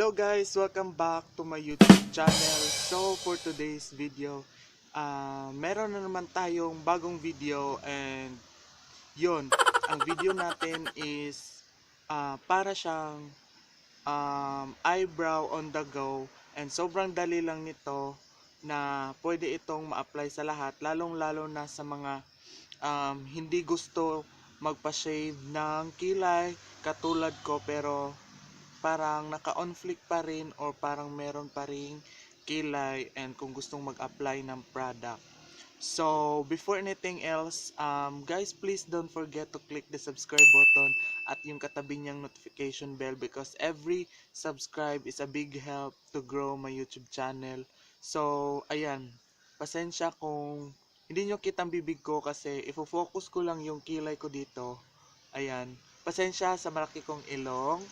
Hello guys, welcome back to my YouTube channel. So for today's video, meron na naman tayong bagong video, and yun, ang video natin is para siyang eyebrow on the go, and sobrang dali lang nito na pwede itong ma-apply sa lahat, lalong lalo na sa mga hindi gusto magpa-shave ng kilay katulad ko, pero parang naka-conflict pa rin or parang meron pa rin kilay and kung gustong mag-apply ng product. So before anything else, guys, please don't forget to click the subscribe button at yung katabi niyang notification bell, because every subscribe is a big help to grow my YouTube channel. So ayan, pasensya kung hindi nyo kitang bibig ko kasi ifo-focus ko lang yung kilay ko dito. Ayan, pasensya sa malaki kong ilong.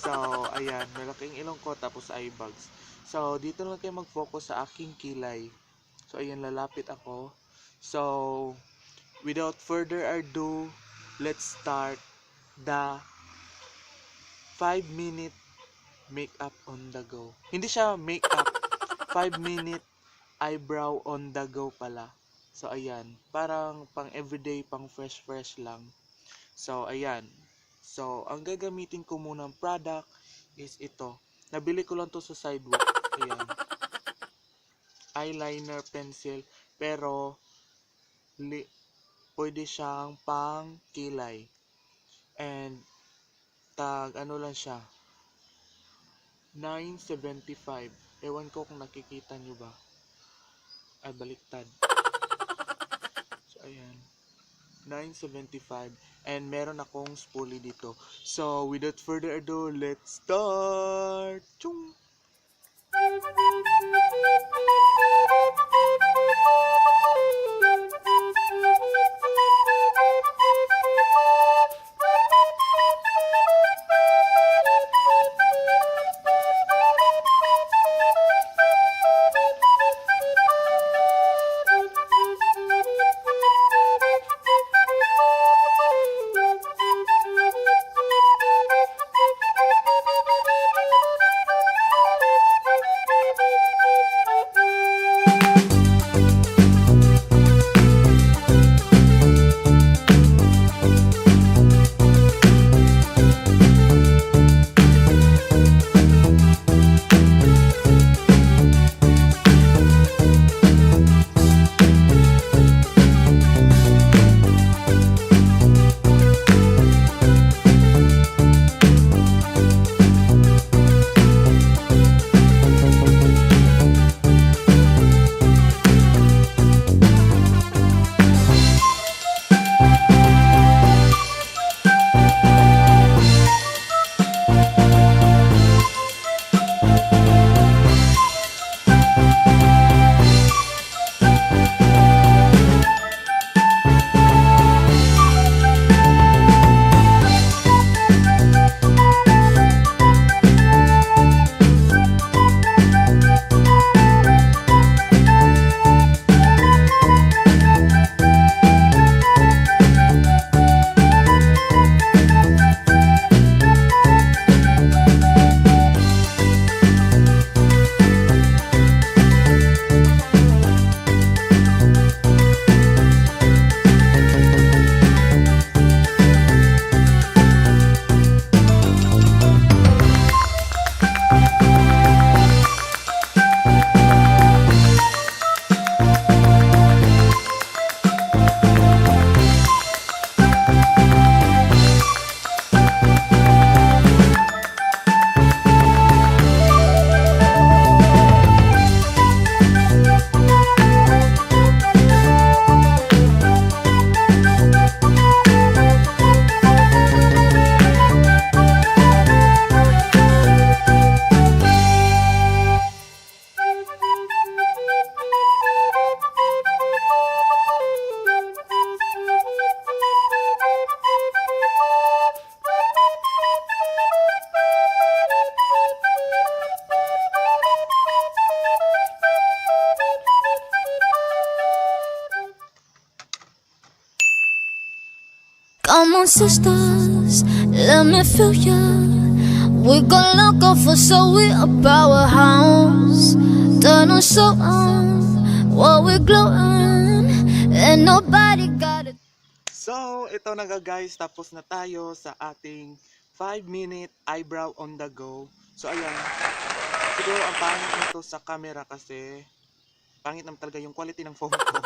So, ayan, malaking ilong ko tapos eye bags. So, dito lang kayo mag-focus sa aking kilay. So, ayan, lalapit ako. So, without further ado, let's start the 5-minute makeup on the go. Hindi siya makeup, 5-minute eyebrow on the go pala. So, ayan, parang pang everyday, pang fresh lang. So, ayan. So, ang gagamitin ko munang product is ito. Nabili ko lang to sa sidewalk. Ayan. Eyeliner pencil. Pero, pwede siyang pang kilay. And, ano lang siya. 9.75. Ewan ko kung nakikita nyo ba. Ay, baliktad. So, ayan. 9.75. And meron akong spoolie dito. So, without further ado, let's start! Chung! Como sustos, let me feel ya. We gon' look up for so we a powerhouse. Done on so while we glowing, and nobody got it. So, ito na nga guys, tapos na tayo sa ating 5-minute eyebrow on the go. So, ayan. Siguro ang pangit nito sa camera kasi pangit naman talaga yung quality ng phone ko.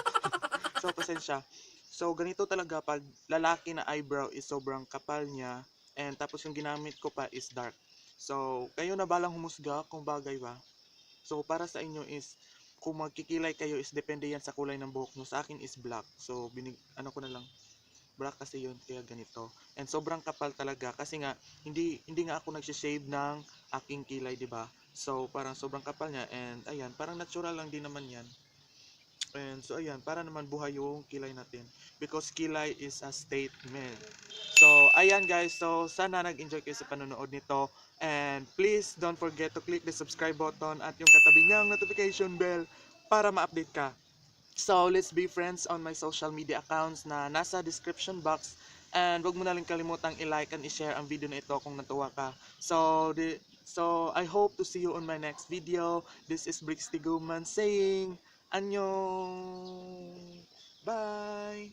So, pasensya. So, ganito talaga pag lalaki na eyebrow is sobrang kapal niya. And tapos yung ginamit ko pa is dark. So, kayo na balang humusga kung bagay ba. So, para sa inyo is, kung magkikilay kayo is depende yan sa kulay ng buhok nyo. Sa akin is black. So, ano ko na lang, black kasi yun, kaya ganito. And sobrang kapal talaga kasi nga hindi nga ako nagse-shave ng aking kilay, 'di ba? So parang sobrang kapal niya and ayan, parang natural lang din naman 'yan. And so ayan, para naman buhay yung kilay natin because kilay is a statement. So ayan guys, so sana nag-enjoy kayo sa panonood nito and please don't forget to click the subscribe button at yung katabi niyang notification bell para ma-update ka. So, let's be friends on my social media accounts na nasa description box. And wag mo na rin kalimutang i-like and i-share ang video na ito kung natuwa ka. So, I hope to see you on my next video. This is Brix Tiguman saying, Annyeong! Bye!